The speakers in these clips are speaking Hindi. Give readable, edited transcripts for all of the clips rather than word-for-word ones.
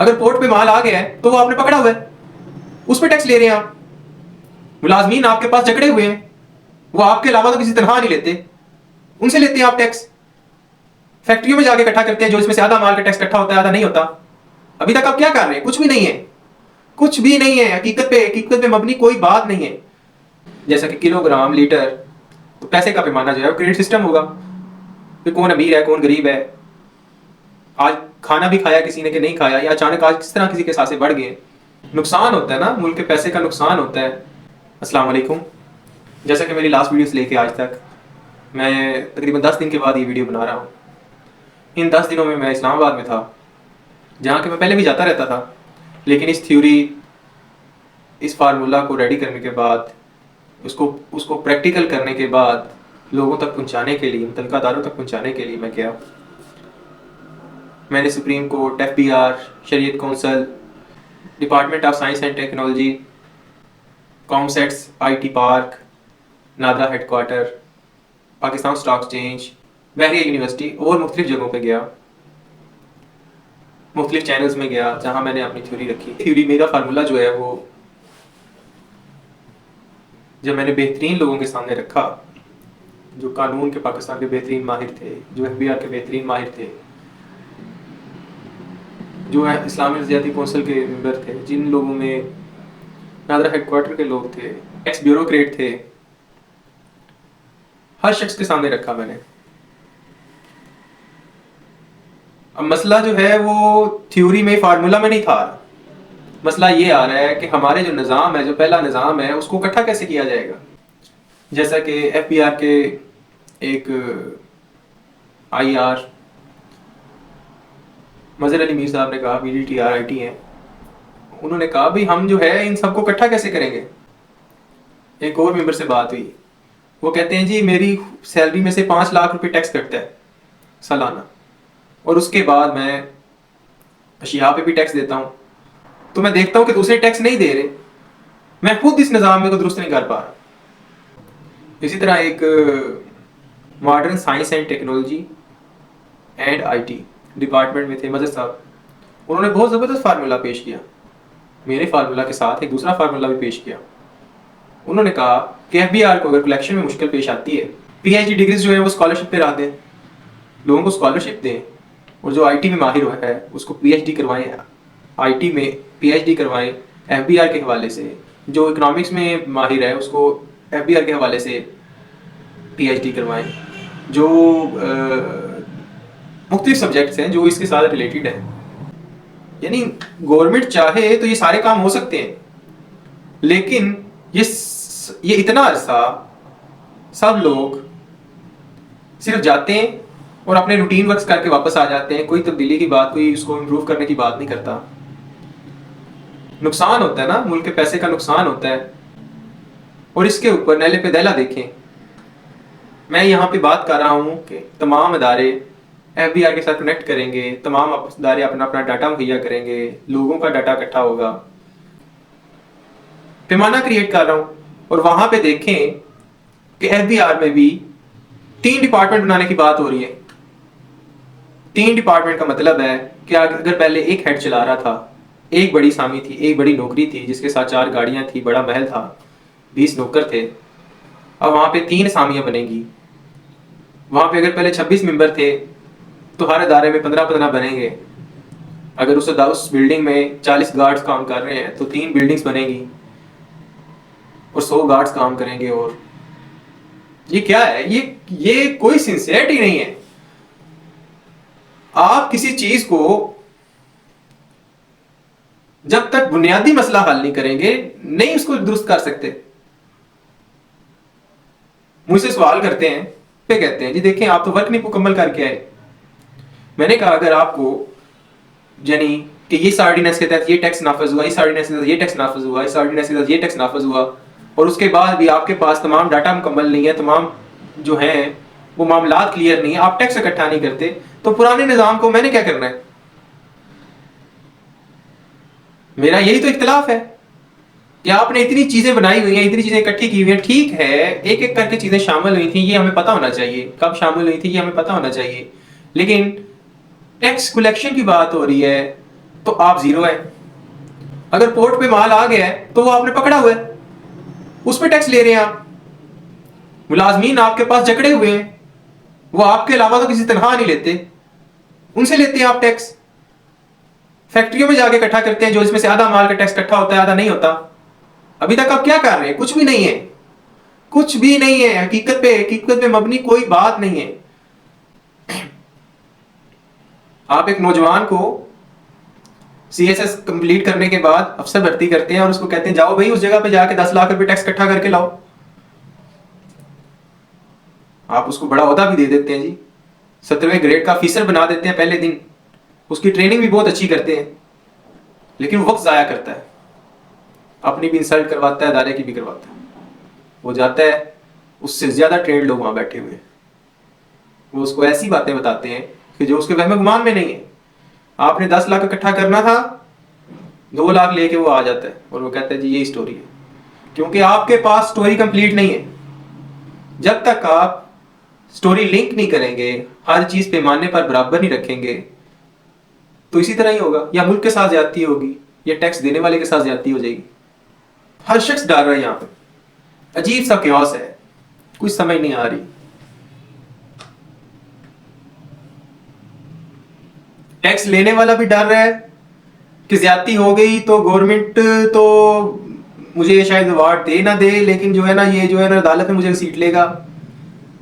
अगर पोर्ट पे माल आ गया है तो वो आपने पकड़ा हुआ है, उस पर टैक्स ले रहे हैं आप। मुलाजमीन आपके पास जकड़े हुए हैं, वो आपके अलावा तो किसी तनख्वाह नहीं लेते, उनसे लेते हैं आप टैक्स। फैक्ट्रियों में जाके इकट्ठा करते हैं, जो इसमें से आधा माल का टैक्स इकट्ठा होता है, आधा नहीं होता। अभी तक आप क्या कर रहे हैं? कुछ भी नहीं है, कुछ भी नहीं है। हकीकत पे मबनी कोई बात नहीं है। जैसा कि किलोग्राम, लीटर, तो पैसे का पैमाना जो है वो क्रेडिट सिस्टम होगा कि कौन अमीर है कौन गरीब है, आज खाना भी खाया किसी ने कि नहीं खाया, या अचानक आज किस तरह किसी के साथ बढ़ गए। नुकसान होता है ना, मुल्क के पैसे का नुकसान होता है। अस्सलाम वालेकुम। जैसा कि मेरी लास्ट वीडियो से लेके आज तक मैं तकरीबन 10 दिन के बाद ये वीडियो बना रहा हूँ। इन 10 दिनों में मैं इस्लामाबाद में था, जहाँ के मैं पहले भी जाता रहता था, लेकिन इस थ्योरी, इस फार्मूला को रेडी करने के बाद, उसको प्रैक्टिकल करने के बाद लोगों तक पहुँचाने के लिए, मुतल्लिका अदालों तक पहुँचाने के लिए मैं गया। मैंने सुप्रीम कोर्ट, FBR, शरीयत council, department of science and technology, COMSATS, IT park, NADRA headquarter, Pakistan stock exchange, Bahria university और मुख्तलिफ जगहों पे गया, मुख्तलिफ चैनल्स में गया, जहाँ मैंने अपनी थ्योरी रखी। थ्योरी, मेरा फार्मूला जो है वो जब मैंने बेहतरीन लोगों के सामने रखा, जो कानून के पाकिस्तान के बेहतरीन माहिर थे, जो FBR के बेहतरीन माहिर थे, जो है इस्लामी नज़रियाती कौंसिल के मेंबर थे, जिन लोगों में नादरा हेडक्वार्टर के लोग थे, एक्स ब्यूरोक्रेट थे, हर शख्स के सामने रखा मैंने। अब मसला जो है वो थ्योरी में, फार्मूला में नहीं था। मसला ये आ रहा है कि हमारे जो निज़ाम है, जो पहला निज़ाम है, उसको इकट्ठा कैसे किया जाएगा। जैसा कि FBR के एक IR मज़हर अली मीर साहब ने कहा, BDTR IT हैं, उन्होंने कहा भी हम जो है इन सबको इकट्ठा कैसे करेंगे। एक और मेंबर से बात हुई, वो कहते हैं जी मेरी सैलरी में से 5 लाख रुपए टैक्स कटता है सालाना, और उसके बाद मैं अशिया पे भी टैक्स देता हूँ। तो मैं देखता हूँ कि दूसरे टैक्स नहीं दे रहे, मैं खुद इस निज़ाम में को दुरुस्त नहीं कर पा रहा। इसी तरह एक modern science and technology and IT department में थे मजर साहब, उन्होंने बहुत ज़बरदस्त फार्मूला पेश किया। मेरे फार्मूला के साथ एक दूसरा फार्मूला भी पेश किया। उन्होंने कहा कि FBR को अगर कलेक्शन में मुश्किल पेश आती है, PhD डिग्रीज जो है वो स्कॉलरशिप पे ला दें, लोगों को स्कॉलरशिप दें, और जो IT में माहिर है उसको PhD करवाएं, IT में PhD करवाएं FBR के हवाले से, जो इकोनॉमिक्स में माहिर है उसको FBR के हवाले से PhD करवाएं, जो मुख्तलिफ सब्जेक्ट्स हैं जो इसके साथ रिलेटेड हैं। यानी गवर्नमेंट चाहे तो ये सारे काम हो सकते हैं, लेकिन ये इतना अरसा सब लोग सिर्फ जाते हैं और अपने रूटीन वर्क्स करके वापस आ जाते हैं, कोई तब्दीली की बात, कोई उसको इम्प्रूव करने की बात नहीं करता। नुकसान होता है ना, मुल्क के पैसे का नुकसान होता है। और इसके ऊपर नैले पे दैला देखें, मैं यहाँ पे बात कर रहा हूँ कि तमाम अदारे FBR के साथ कनेक्ट करेंगे, तमाम अदारे अपना अपना डाटा मुहैया करेंगे, लोगों का डाटा इकट्ठा होगा, पैमाना क्रिएट कर रहा हूँ। और वहां पे देखें कि FBR में भी 3 डिपार्टमेंट बनाने की बात हो रही है। 3 डिपार्टमेंट का मतलब है कि अगर पहले एक हेड चला रहा था, एक बड़ी सामी थी, एक बड़ी नौकरी थी जिसके साथ 4 गाड़ियां थी, बड़ा महल था, 20 नौकर थे, अब वहां पे 3 सामियां बनेगी। वहां पे अगर पहले 26 मेंबर थे तो हर अदारे में 15-15 बनेंगे। अगर उस बिल्डिंग में 40 गार्ड्स काम कर रहे हैं तो 3 बिल्डिंग्स बनेगी और 100 गार्ड्स काम करेंगे। और ये क्या है? ये कोई सिंसियरिटी नहीं है। आप किसी चीज को जब तक बुनियादी मसला हल नहीं करेंगे, नहीं उसको दुरुस्त कर सकते। मुझसे सवाल करते हैं, फिर कहते हैं जी देखें आप तो वर्क नहीं मुकम्मल करके आए। मैंने कहा अगर आपको यानी कि इस ऑर्डिनेंस के तहत ये टैक्स नाफिज हुआ, इस ऑर्डिनेंस के तहत ये टैक्स नाफिज हुआ, इस ऑर्डिनेंस के तहत ये टैक्स नाफिज हुआ, और उसके बाद भी आपके पास तमाम डाटा मुकम्मल नहीं है, तमाम जो हैं वो मामलात क्लियर नहीं है, आप टैक्स इकट्ठा नहीं करते, तो पुराने निज़ाम को मैंने क्या करना है? मेरा यही तो इख्तिलाफ है कि आपने इतनी चीजें बनाई हुई हैं, इतनी चीजें इकट्ठी की हुई हैं। ठीक है, एक एक करके चीजें शामिल हुई थी, ये हमें पता होना चाहिए, कब शामिल हुई थी ये हमें पता होना चाहिए, लेकिन टैक्स कलेक्शन की बात हो रही है, तो आप जीरो है। अगर पोर्ट पे माल आ गया है तो वो आपने पकड़ा हुआ है, उस पर टैक्स ले रहे हैं आप। मुलाजमीन आपके पास जकड़े हुए हैं, वो आपके अलावा तो किसी तनख्वाह नहीं लेते, उनसे लेते हैं आप टैक्स। फैक्ट्रियों में जाके इकट्ठा करते हैं, जो इसमें से आधा माल का टैक्स इकट्ठा होता है, आधा नहीं होता। अभी तक आप क्या कर रहे हैं? कुछ भी नहीं है, कुछ भी नहीं है। हकीकत पे मबनी कोई बात नहीं है। आप एक नौजवान को CSS कंप्लीट करने के बाद अफसर भर्ती करते हैं और उसको कहते हैं जाओ भाई उस जगह पे जाके 10 लाख रुपए टैक्स इकट्ठा करके लाओ। आप उसको बड़ा ओहदा भी दे देते हैं जी, 17वें ग्रेड का ऑफिसर बना देते हैं पहले दिन, उसकी ट्रेनिंग भी बहुत अच्छी करते हैं, लेकिन वो वक्त ज़ाया करता है, अपनी भी इंसल्ट करवाता है, अदारे की भी करवाता है। वो जाता है, उससे ज़्यादा ट्रेंड लोग वहाँ बैठे हुए हैं, वो उसको ऐसी बातें बताते हैं कि जो उसके वहम गुमान में नहीं है। आपने 10 लाख इकट्ठा करना था, 2 लाख लेके वो आ जाता है और वो कहता है जी यही स्टोरी है, क्योंकि आपके पास स्टोरी कंप्लीट नहीं है। जब तक आप स्टोरी लिंक नहीं करेंगे, हर चीज पैमाने पर बराबर नहीं रखेंगे, तो इसी तरह ही होगा। या मुल्क के साथ ज्यादती होगी, या टैक्स देने वाले के साथ ज्यादती हो जाएगी। हर शख्स डर रहा है यहाँ पे, अजीब सा क्योस है, कुछ समझ नहीं आ रही। टैक्स लेने वाला भी डर रहा है कि ज्यादती हो गई तो गवर्नमेंट तो मुझे शायद अवार्ड दे ना दे, लेकिन जो है ना ये जो है ना अदालत में मुझे सीट लेगा,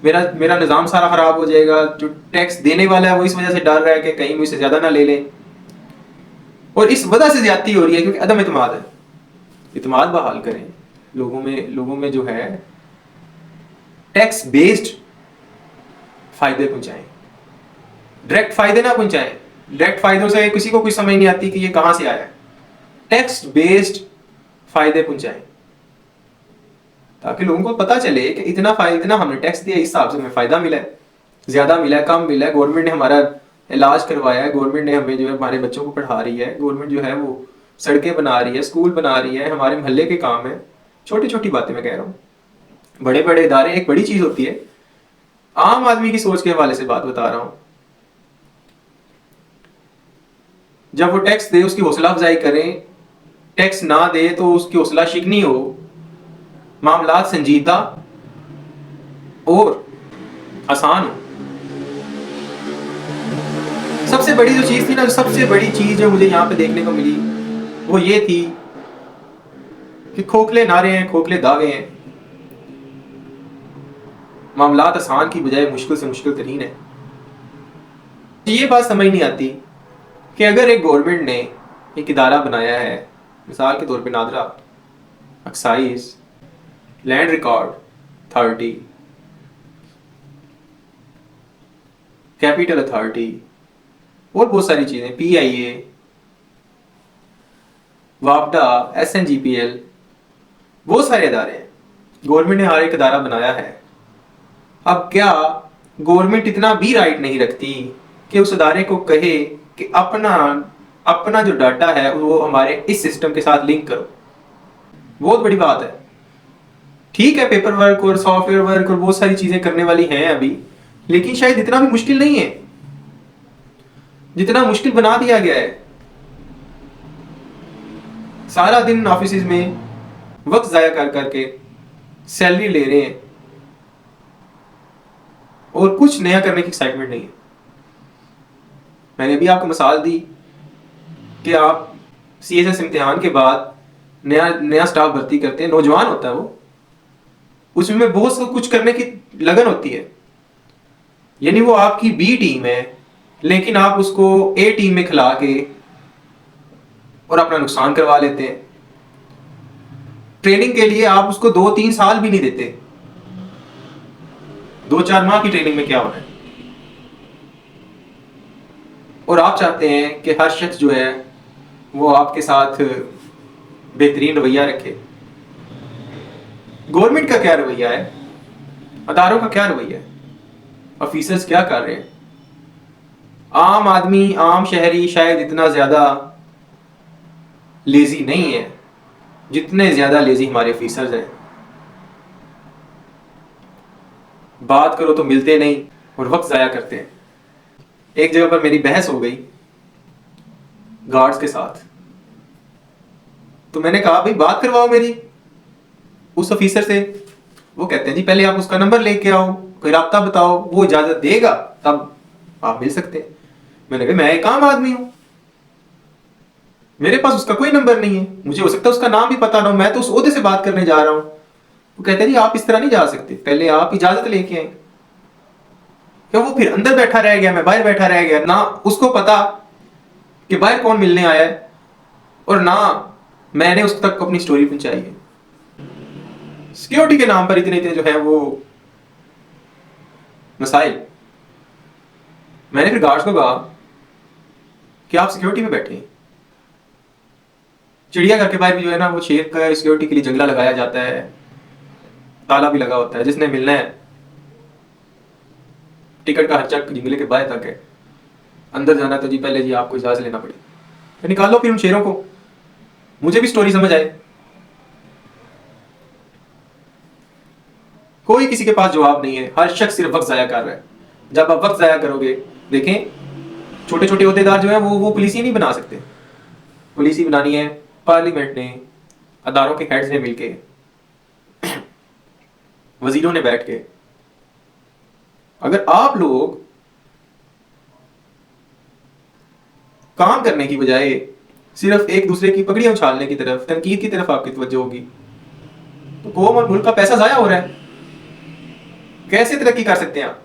मेरा मेरा निज़ाम सारा खराब हो जाएगा। जो टैक्स देने वाला है वो इस वजह से डर रहा है कि कहीं मुझसे ज्यादा ना ले लें, और इस वजह से ज्यादती हो रही है क्योंकि अदम इत्मीनान है। इत्मीनान बहाल करें लोगों में जो है टैक्स बेस्ड फायदे पहुंचाएं, डायरेक्ट फायदे ना पहुंचाएं। डायरेक्ट फायदों से किसी को कुछ समझ नहीं आती कि ये कहां से आया है। टैक्स बेस्ड फायदे पहुंचाएं ताकि लोगों को पता चले कि इतना हमने टैक्स दिया, इस हिसाब से हमें फायदा मिला है, ज्यादा मिला है, कम मिला है, गवर्नमेंट ने हमारा इलाज करवाया है, गवर्नमेंट ने हमें जो है हमारे बच्चों को पढ़ा रही है, गवर्नमेंट जो है वो सड़कें बना रही है, स्कूल बना रही है, हमारे मोहल्ले के काम है। छोटी छोटी बातें मैं कह रहा हूँ, बड़े बड़े इदारे एक बड़ी चीज होती है। आम आदमी की सोच के हवाले से बात बता रहा हूं। जब वो टैक्स दे उसकी हौसला अफजाई करें, टैक्स ना दे तो उसकी हौसला शिकनी हो, मामला संजीदा और आसान हो। सबसे बड़ी जो चीज थी ना, सबसे बड़ी चीज जो मुझे यहां पे देखने को मिली वो ये थी कि खोखले नारे हैं, खोखले दावे हैं, मामलात आसान की बजाय मुश्किल से मुश्किल तरीन है। ये बात समझ नहीं आती कि अगर एक गवर्नमेंट ने एक इदारा बनाया है, मिसाल के तौर पे NADRA excise, land record authority, capital authority और बहुत सारी चीजें, PIA, वापडा, SNGPL, बहुत सारे इदारे हैं, गवर्नमेंट ने हर एक इदारा बनाया है। अब क्या गवर्नमेंट इतना भी राइट नहीं रखती कि उस इदारे को कहे कि अपना जो डाटा है वो हमारे इस सिस्टम के साथ लिंक करो? बहुत बड़ी बात है। ठीक है, पेपर वर्क और सॉफ्टवेयर वर्क और बहुत सारी चीजें करने वाली हैं अभी, लेकिन शायद इतना भी मुश्किल नहीं है जितना मुश्किल बना दिया गया है। सारा दिन ऑफिस में वक्त जाया कर करके सैलरी ले रहे हैं और कुछ नया करने की एक्साइटमेंट नहीं है। मैंने अभी आपको मिसाल दी कि आप CSS इम्तिहान के बाद नया स्टाफ भर्ती करते हैं, नौजवान होता है वो, उसमें बहुत कुछ करने की लगन होती है। यानी वो आपकी B टीम है, लेकिन आप उसको A टीम में खिला के और अपना नुकसान करवा लेते हैं। ट्रेनिंग के लिए आप उसको 2-3 साल भी नहीं देते, 2-4 माह की ट्रेनिंग में क्या होना है। और आप चाहते हैं कि हर शख्स जो है वो आपके साथ बेहतरीन रवैया रखे। गवर्नमेंट का क्या रवैया है, अदारों का क्या रवैया है, ऑफिसर्स क्या कर रहे हैं? आम आदमी, आम शहरी शायद इतना ज्यादा लेजी नहीं है जितने ज्यादा लेजी हमारे ऑफिसर्स हैं। बात करो तो मिलते नहीं और वक्त जाया करते हैं। एक जगह पर मेरी बहस हो गई, गार्ड्स के साथ। तो मैंने कहा भाई बात करवाओ मेरी उस ऑफिसर से। वो कहते हैं जी पहले आप उसका नंबर लेके आओ, कोई रास्ता बताओ, वो इजाजत देगा तब आप मिल सकते हैं। मैंने कहा मैं एक आम आदमी हूं, मेरे पास उसका कोई नंबर नहीं है, मुझे हो सकता है उसका नाम भी पता ना हो, मैं तो उस ओहदे से बात करने जा रहा हूं। वो कहते हैं जी आप इस तरह नहीं जा सकते, पहले आप इजाजत लेके आए। क्या वो फिर अंदर बैठा रह गया, मैं बाहर बैठा रह गया, ना उसको पता कि बाहर कौन मिलने आया है और ना मैंने उस तक अपनी स्टोरी पहुंचाई है। सिक्योरिटी के नाम पर इतने इतने जो है वो मसाइल। मैंने फिर गार्ड्स को कहा कि आप सिक्योरिटी में बैठे हैं, चिड़ियाघर के बाहर भी जो है ना वो शेर का सिक्योरिटी के लिए जंगला लगाया जाता है, ताला भी लगा होता है, जिसने मिलना है टिकट का खर्चा जंगले के बाहर तक है, अंदर जाना तो जी पहले जी आपको इजाजत लेना पड़ेगी। तो निकालो फिर उन शेरों को, मुझे भी स्टोरी समझ आए। कोई किसी के पास जवाब नहीं है, हर शख्स सिर्फ वक्त जाया कर रहा है। जब आप वक्त जाया करोगे, देखें छोटे छोटे अहदेदार जो है वो पुलिस ही नहीं बना सकते, पुलिस ही बनानी है पार्लियामेंट ने, अदारों के हेड्स ने मिलके, वजीरों ने बैठ के। अगर आप लोग काम करने की बजाय सिर्फ एक दूसरे की पगड़ियां उछालने की तरफ, तनकीद की तरफ आपकी तवज्जो होगी, तो कौम और मुल्क का पैसा जाया हो रहा है, कैसे तरक्की कर सकते हैं आप।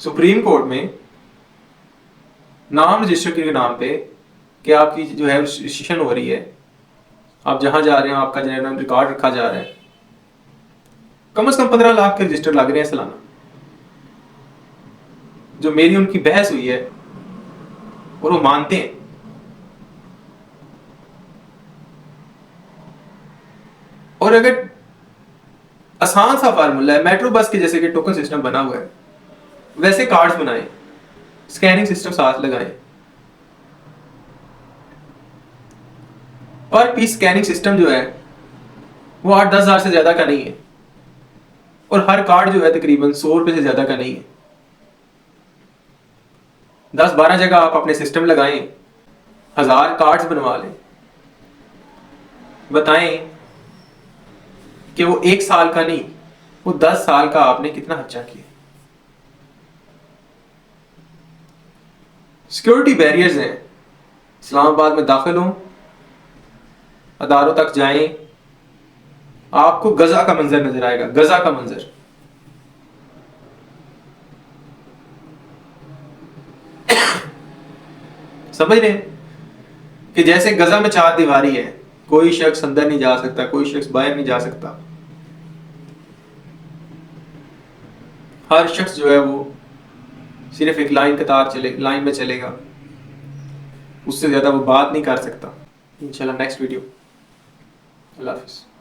सुप्रीम कोर्ट में नाम रजिस्टर के नाम पे कि आपकी जो है रजिस्ट्रेशन हो रही है, आप जहां जा रहे हो आपका जनरल रिकॉर्ड रखा जा रहा है, कम से कम 15 लाख के रजिस्टर लग रहे हैं सालाना। जो मेरी उनकी बहस हुई है और वो मानते हैं। और अगर आसान सा फार्मूला है, मेट्रो बस के जैसे कि टोकन सिस्टम बना हुआ है, वैसे कार्ड्स बनाएं, स्कैनिंग सिस्टम साथ लगाएं। पर पीस स्कैनिंग सिस्टम जो है वो 8-10 हजार से ज्यादा का नहीं है, और हर कार्ड जो है तकरीबन 100 रुपए से ज्यादा का नहीं है। 10-12 जगह आप अपने सिस्टम लगाएं, 1000 कार्ड्स बनवा लें, बताएं कि वो 1 साल का नहीं, वो 10 साल का आपने कितना खर्चा किया। सिक्योरिटी बैरियर्स हैं, इस्लामाबाद में दाखिल हों, अदारों तक जाएं, आपको गजा का मंजर नजर आएगा, गजा का मंजर। समझ रहे हैं कि जैसे गजा में 4 दीवारी है, कोई शख्स अंदर नहीं जा सकता, कोई शख्स बाहर नहीं जा सकता, हर शख्स जो है वो सिर्फ एक लाइन में चलेगा, उससे ज्यादा वो बात नहीं कर सकता। इंशाल्लाह नेक्स्ट वीडियो। अल्लाह हाफिज़।